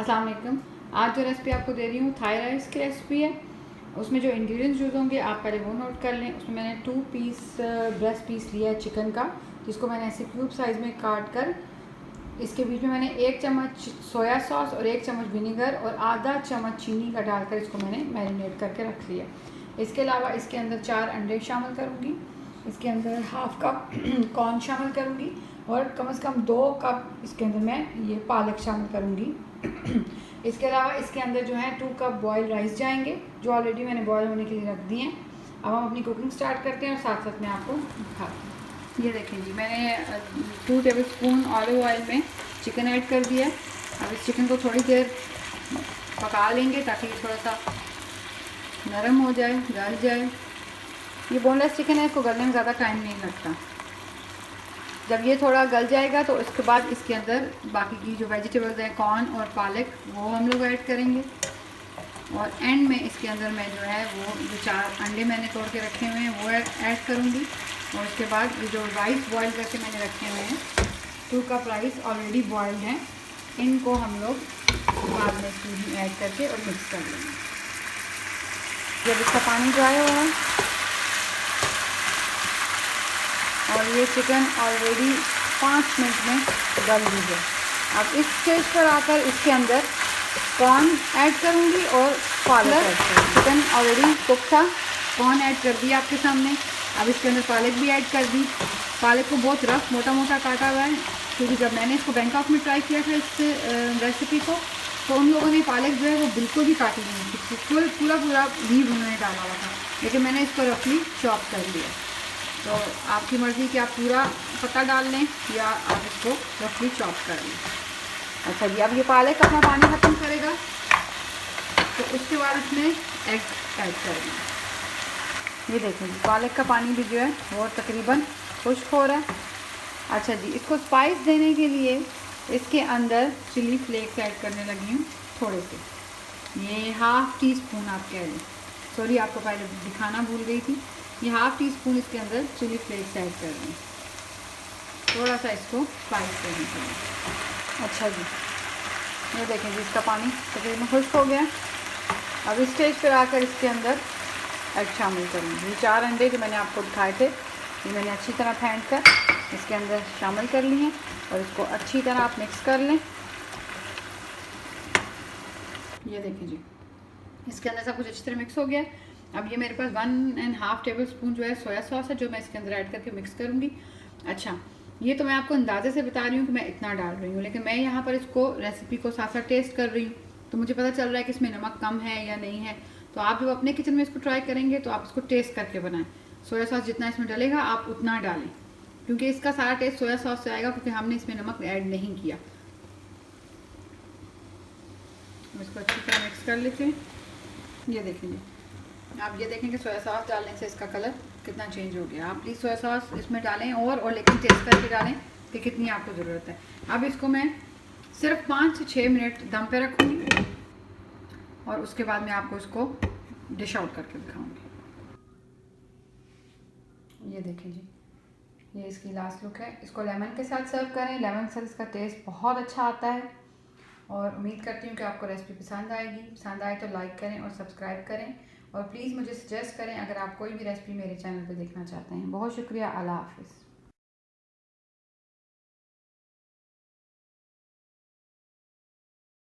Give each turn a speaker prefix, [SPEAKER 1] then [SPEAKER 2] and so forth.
[SPEAKER 1] अस्सलाम वालेकुम। आज जो रेसिपी आपको दे रही हूँ थाई राइस की रेसिपी है। उसमें जो इंग्रेडिएंट्स यूज़ होंगे आप पहले वो नोट कर लें। उसमें मैंने 2 पीस ब्रेस्ट पीस लिया है चिकन का, जिसको मैंने ऐसे क्यूब साइज़ में काट कर इसके बीच में मैंने 1 चम्मच सोया सॉस और 1 चम्मच विनीगर और आधा चम्मच चीनी का डालकर इसको मैंने मैरिनेट करके रख लिया। इसके अलावा इसके अंदर 4 अंडे शामिल करूँगी, इसके अंदर हाफ कप कॉर्न शामिल करूँगी और कम से कम 2 कप इसके अंदर मैं ये पालक शामिल करूँगी। इसके अलावा इसके अंदर जो है 2 कप बॉयल राइस जाएंगे, जो ऑलरेडी मैंने बॉयल होने के लिए रख दिए हैं। अब हम अपनी कुकिंग स्टार्ट करते हैं और साथ साथ मैं आपको दिखाती हूँ। ये देखें जी, मैंने 2 टेबल स्पून ऑलिव ऑयल में चिकन ऐड कर दिया है। अब इस चिकन को थोड़ी देर पका लेंगे ताकि थोड़ा सा नरम हो जाए, गल जाए। ये बोनलेस चिकन है, इसको गलने में ज़्यादा टाइम नहीं लगता। जब ये थोड़ा गल जाएगा तो उसके बाद इसके अंदर बाकी की जो वेजिटेबल्स हैं कॉर्न और पालक वो हम लोग ऐड करेंगे। और एंड में इसके अंदर मैं जो है वो जो 4 अंडे मैंने तोड़ के रखे हुए हैं वो ऐड करूँगी। और उसके बाद ये जो राइस बॉयल करके मैंने रखे हुए हैं 2 कप राइस ऑलरेडी बॉयल्ड हैं, इनको हम लोग बाद में इसमें ऐड करके और मिक्स कर लेंगे। जब इसका पानी ड्राई होगा और ये चिकन ऑलरेडी 5 मिनट में गल भी है। अब इस स्टेज पर आकर इसके अंदर कॉर्न ऐड करूँगी और पालक ऐड करूँगी। चिकन ऑलरेडी कुक था, कॉर्न ऐड कर दिया आपके सामने। अब इसके अंदर पालक भी ऐड कर दी। पालक को बहुत रफ मोटा मोटा काटा हुआ है, क्योंकि जब मैंने इसको बैंकॉक में ट्राई किया था इस रेसिपी को तो उन लोगों ने पालक जो है वो बिल्कुल भी काटी नहीं थी, पूरा लीव उन्होंने डाला हुआ था, लेकिन मैंने इसको रफली चॉप कर लिया। तो आपकी मर्ज़ी कि आप पूरा पत्ता डाल लें या आप इसको रफली चॉप कर लें। अच्छा जी, अब ये पालक अपना पानी ख़त्म करेगा तो उसके बाद इसमें एग ऐड करेंगे। ये देखें जी, पालक का पानी भी जो है वो तकरीबन खुश्क हो रहा है। अच्छा जी, इसको स्पाइस देने के लिए इसके अंदर चिली फ्लेक्स ऐड करने लगी हूँ थोड़े से। ये हाफ़ टी स्पून आप कह लें, सॉरी आपको पहले दिखाना भूल गई थी। ये हाफ़ टी स्पून इसके अंदर चिली फ्लेक्स ऐड कर दें, थोड़ा सा इसको स्पाइस करने के लिए। अच्छा जी, ये देखें जी, इसका पानी तकरीबन खुश्क हो गया। अब इस स्टेज पर आकर इसके अंदर एग शामिल करूँगी। ये 4 अंडे जो मैंने आपको दिखाए थे ये मैंने अच्छी तरह फेंट कर इसके अंदर शामिल कर लिए हैं और इसको अच्छी तरह आप मिक्स कर लें। ये देखें जी, इसके अंदर सब कुछ अच्छी तरह मिक्स हो गया। अब ये मेरे पास 1.5 टेबल स्पून जो है सोया सॉस है, जो मैं इसके अंदर ऐड करके मिक्स करूँगी। अच्छा, ये तो मैं आपको अंदाजे से बता रही हूँ कि मैं इतना डाल रही हूँ, लेकिन मैं यहाँ पर इसको रेसिपी को साथ साथ टेस्ट कर रही हूँ तो मुझे पता चल रहा है कि इसमें नमक कम है या नहीं है। तो आप जब अपने किचन में इसको ट्राई करेंगे तो आप इसको टेस्ट करके बनाएं। सोया सॉस जितना इसमें डलेगा आप उतना डालें, क्योंकि इसका सारा टेस्ट सोया सॉस से आएगा, क्योंकि हमने इसमें नमक ऐड नहीं किया। इसको अच्छी तरह मिक्स कर लेते हैं। ये देखेंगे, आप ये देखेंगे सोया सॉस डालने से इसका कलर कितना चेंज हो गया। आप प्लीज़ सोया सॉस इसमें डालें और लेकिन टेस्ट करके डालें कि कितनी आपको ज़रूरत है। अब इसको मैं सिर्फ 5 से 6 मिनट दम पे रखूँगी और उसके बाद मैं आपको इसको डिश आउट करके दिखाऊँगी। ये देखें जी, ये इसकी लास्ट लुक है। इसको लेमन के साथ सर्व करें, लेमन के साथ इसका टेस्ट बहुत अच्छा आता है। और उम्मीद करती हूँ कि आपको रेसिपी पसंद आएगी। पसंद आए तो लाइक करें और सब्सक्राइब करें और प्लीज़ मुझे सजेस्ट करें अगर आप कोई भी रेसिपी मेरे चैनल पे देखना चाहते हैं। बहुत शुक्रिया, अल्लाह हाफ़िज़।